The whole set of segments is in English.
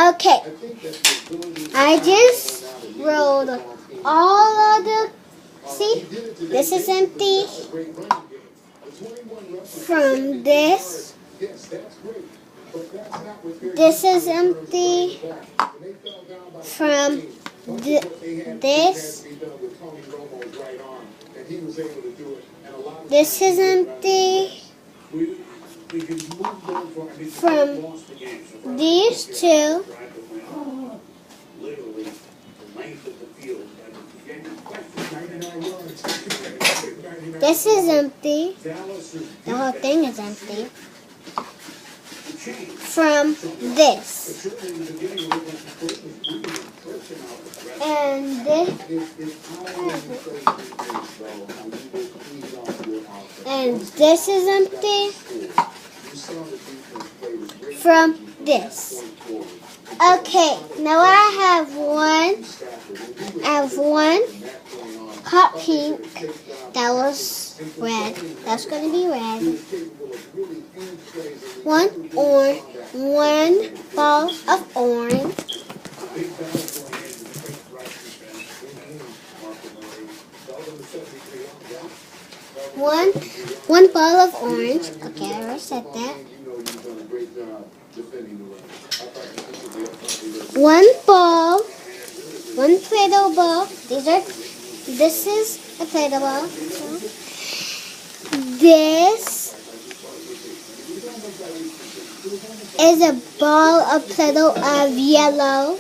Okay, I just rolled all of the, see, this is empty from this. This is empty from this. This is empty from these two. This is empty. The whole thing is empty. From this. And this. And this is empty. From this. Okay, now I have one hot pink that was red. That's going to be red. One ball of orange. One ball of orange. Okay, I already said that. One ball, one Play-Doh ball. This is a Play-Doh ball. This is a ball of Play-Doh of yellow.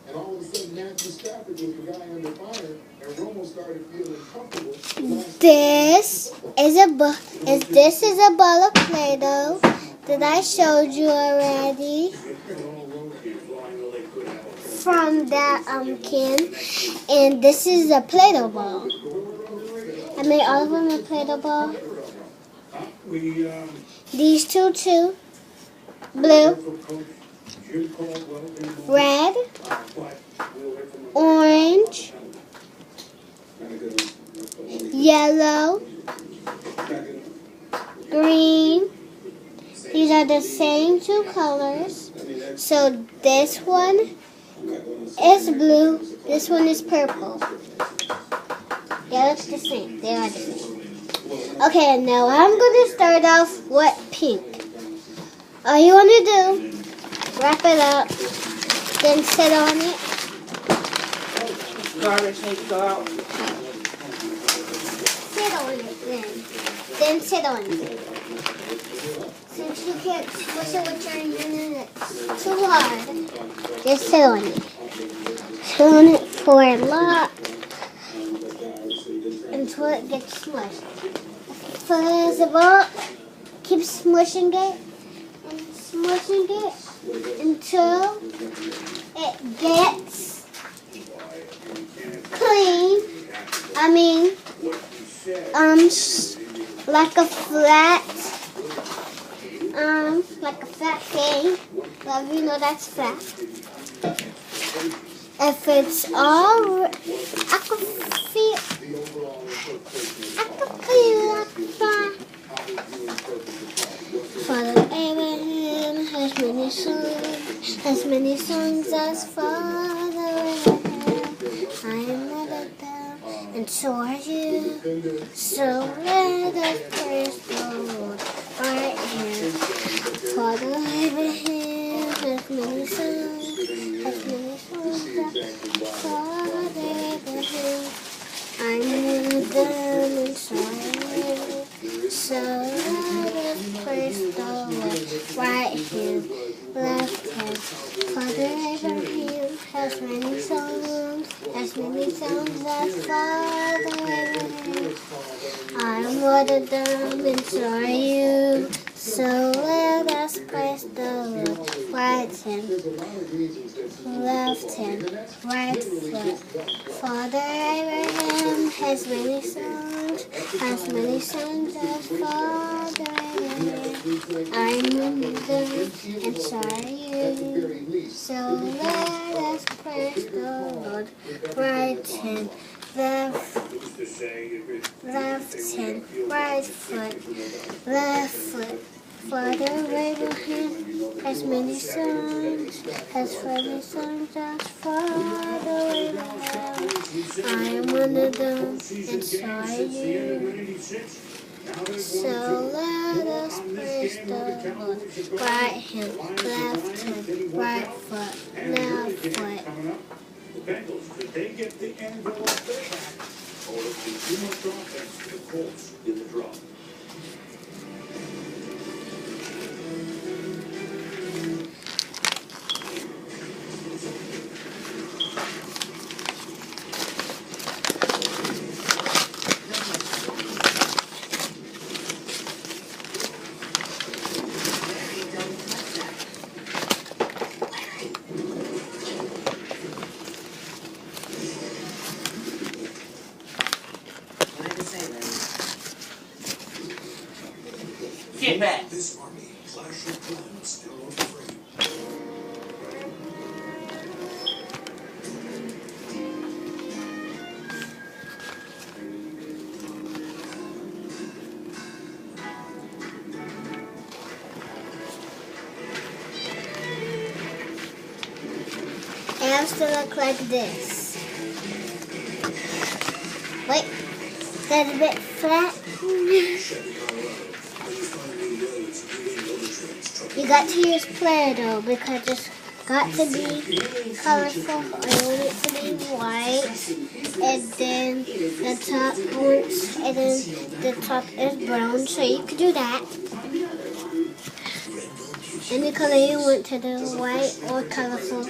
And all of a sudden, Matthew Stafford was the guy under fire, and Romo started feeling comfortable. This is a ball of Play-Doh that I showed you already from that can, and this is a Play-Doh ball. I made all of them a Play-Doh ball. These two, blue, red, orange, yellow, green. These are the same two colors. So this one is blue, this one is purple. They look the same. They are the same. Okay, now I'm going to start off with pink. All you want to do, wrap it up, then sit on it. Garbage needs to go out. Sit on it then. Then sit on it. Since you can't squish it with your hand, it's too hard. Just sit on it. Sit on it for a lot until it gets smushed. First of all, keep smushing it and smushing it until it gets clean. I mean, like a flat thing. Well, you know that's flat. If it's all, I can feel like that. Father Abraham has many sons as Father Abraham. I am not a down, and so are you. So let us praise the Lord right here. Father Abraham has many sons as Father Abraham. I knew them and so are you. So let us praise the Lord right here. Left hand. Father Abraham has many sons as Father Abraham. I'm one of them and so are you. So let us praise the Lord. Right hand, left hand, right foot. Father Abraham has many sons as Father Abraham. I'm one of them and so are you. So let us praise the Lord. Right hand, left left hand, right foot, left foot. Father Abraham has many sons, as many sons as Father Abraham. I am one of them, and so are you. So let us praise the Lord. Right hand, left hand, right foot, left foot. The Bengals, did they get the end goal off their back, or is it too much offense for the Colts in the draw? Get back. This army, Clash of Clans, download free. It has to look like this. Wait, that's a bit flat. You got to use Play-Doh because it's got to be colorful. I want it to be white, and then the top is brown. So you could do that. Any color you want to do, white or colorful.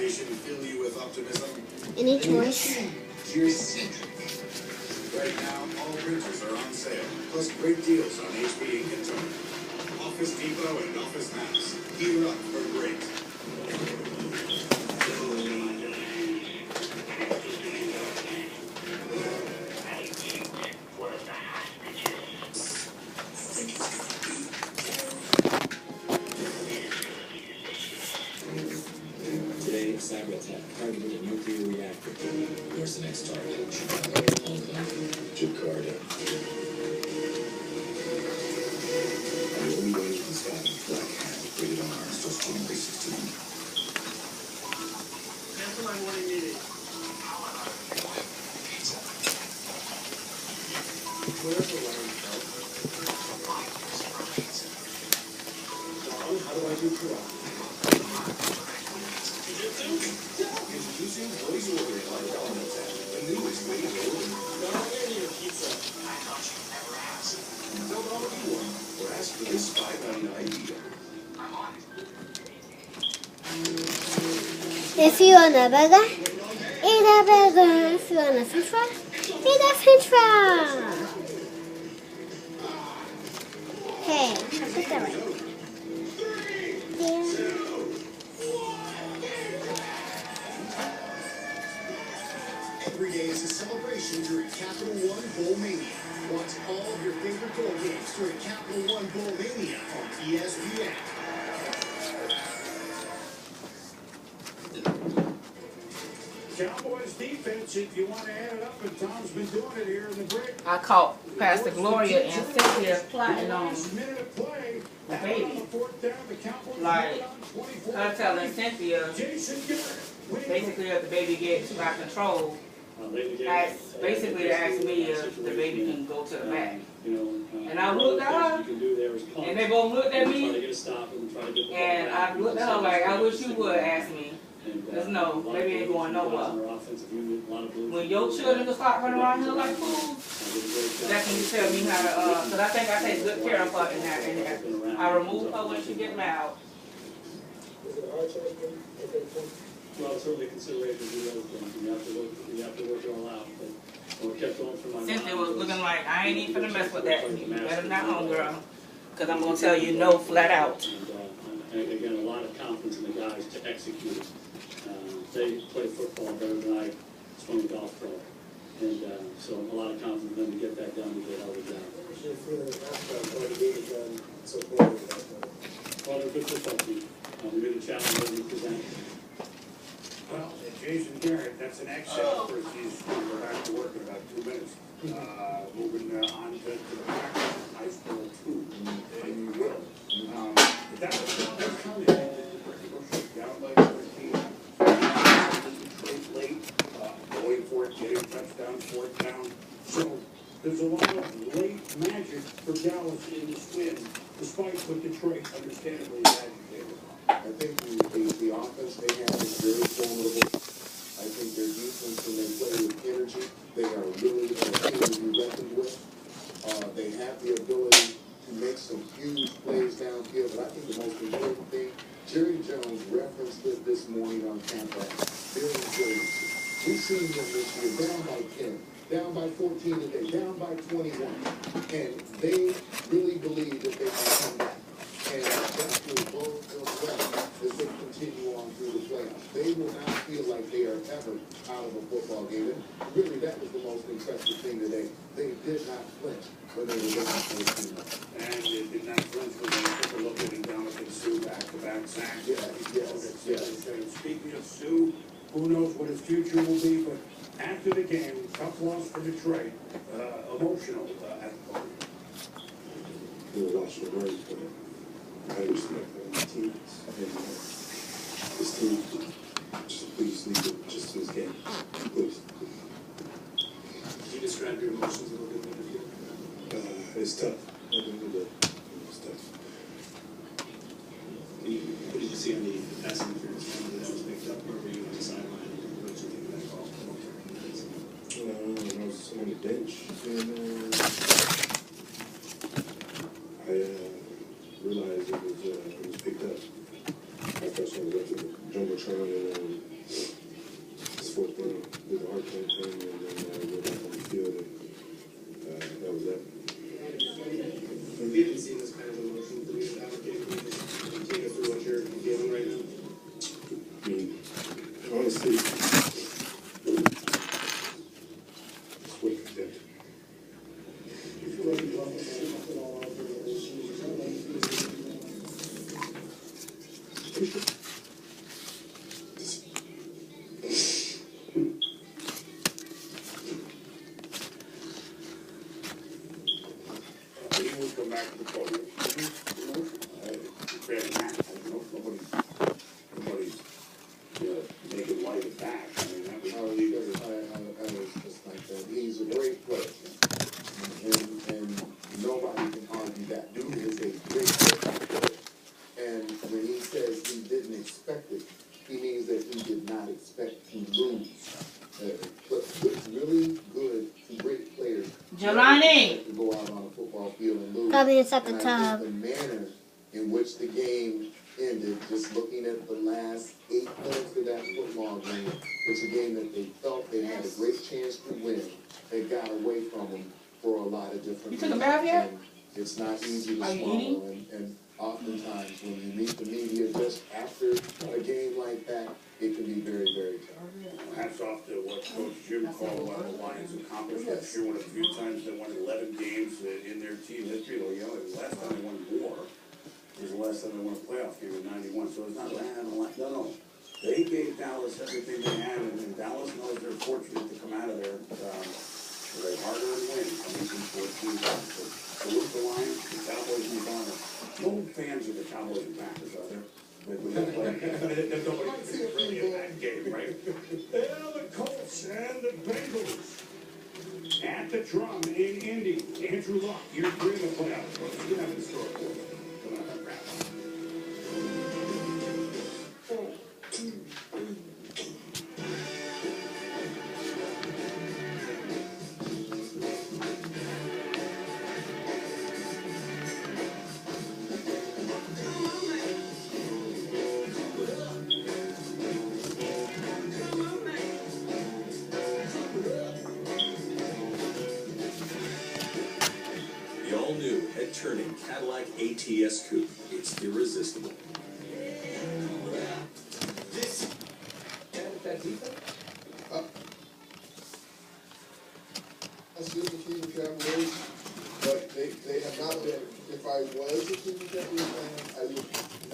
Any choice. Right now, all printers are on sale, plus great deals on HP ink and toner. Office Depot and Office Max. Gear up for great. Today, cyber attack targeted a nuclear reactor. Where's the next target? Hong Kong. Jakarta. The only way you can stop Black Hat, rated R, starts January 16th. That's what I wanted you to do. Where's the line? How do I do correct? Introducing Blaze Order by Element Tech, the newest way to order. Not only your pizza. I thought you never asked. Tell all of you want, or ask for this $5.99 deal. I'm on it. If you want a burger, eat a burger. If you want a French fry, eat a French fry. Hey, I put that right. Yeah. Every day is a celebration during Capital One Bowl Mania. Watch all of your favorite bowl games during Capital One Bowl Mania on ESPN. Cowboys defense, if you want to add it up, and Tom's been doing it here in the break. I caught Pastor Gloria and Cynthia plotting on Minute of play. the baby. Like, her telling Cynthia basically if the baby gets out of control, basically asked me if the baby can go to the mat. And I looked at her, and they both looked at me, and I looked at her like, I wish you would ask me. Because no, baby ain't going nowhere. When your children can start running around here like fools, that's when you tell me how to, because I think I take good care of her in there. I remove her when she gets loud. Well, it's certainly consideration to do those things. You have to work it all out. But when we kept going for my Cynthia was looking like, I ain't even finna mess with that. You better not home, girl. Because I'm going to tell you no flat out. And again, a lot of confidence in the guys to execute. They play football better than I swung a golf pro. And so a lot of confidence in them to get that done and get out of the job. Well, they're a good football team. We knew the challenge that we presented. Well, Jason Garrett, that's an excellent first. We're back to work in about 2 minutes. to the back of high school too, and you will. That's how they go down by 13. Detroit late, going for it, getting touchdown, fourth down. So there's a lot of late magic for Dallas in this win, despite what Detroit understandably agitated. I think the offense they have is very formidable. I think their defense, when they play with energy, they are really a team to be reckoned with. They have the ability to make some huge plays downfield, but I think the most important thing, Jerry Jones referenced it this morning on campus, their resiliency. We've seen them this year down by 10, down by 14 today, down by 21, and they really believe that they can come back. And that's will both feel well as they continue on through the playoffs. They will not feel like they are ever out of a football game. And really, that was the most impressive thing today. They did not flinch when they were down 14. And they did not flinch when they took a look at it down at Sue back-to-back sacks. Yes. And speaking of Sue, who knows what his future will be, but after the game, tough loss for Detroit, emotional at the moment. The loss of words, but I respect the teammates. And this team, just please leave it just to this game. Please. Can you describe your emotions a little bit better? It's tough. It's tough. What did you see on the passing interference penalty that was picked up? Where were you on the sideline? What did you think of that call? I was on the bench, and I realized it was picked up. I first went up to the jumbotron, and this fourth down, did the hard point thing, and then I went back on the field, and that was that. We haven't seen this kind of emotion through your application. Can you take us through what you're feeling right now? I mean, honestly, it's what I did. You feel like you love it all over He will come back to the podium. Very nice. Nobody's making light of that. I mean, that was I was just like that. He's a great player, and nobody can argue that. Dude is a great player. And when he says he didn't expect it, he means that he did not expect to lose. But it's really good to great players Jelani! to go out on a football field and lose. Probably it's at the And I top. think the manner in which the game ended, just looking at the last 8 minutes of that football game, it's a game that they felt they had a great chance to win. They got away from them for a lot of different You took a bath yet? And it's not easy to Are you swallow. eating? And oftentimes when you meet the media just after a game like that, it can be very, very tough. hats off to what Coach Jim Caldwell and the Lions accomplished this year. One of the few times they won 11 games in their team history. Though, the last time they won more was the last time they won a playoff game in '91. So it's not no. They gave Dallas everything they had, and Dallas knows they're fortunate to come out of there with a hard-earned win coming from 14 games. So salute the Lions, the Cowboys move on. No fans of the Cowboys and Packers out there. There's nobody really in that game, right? Well, the Colts and the Bengals at the Drum in Indy. Andrew Luck, year 3 in the playoffs. What's going to have in store for you? Come on, wrap up. The all-new head-turning Cadillac ATS Coupe. It's irresistible. I see the Cleveland Cavaliers, but they have not been. If I was a Cleveland Cavaliers fan, I would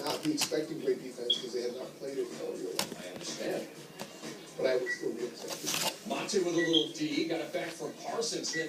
not be expecting great defense because they have not played it all year long. I understand. But I would still be excited. Monte with a little D, got it back from Parsons, then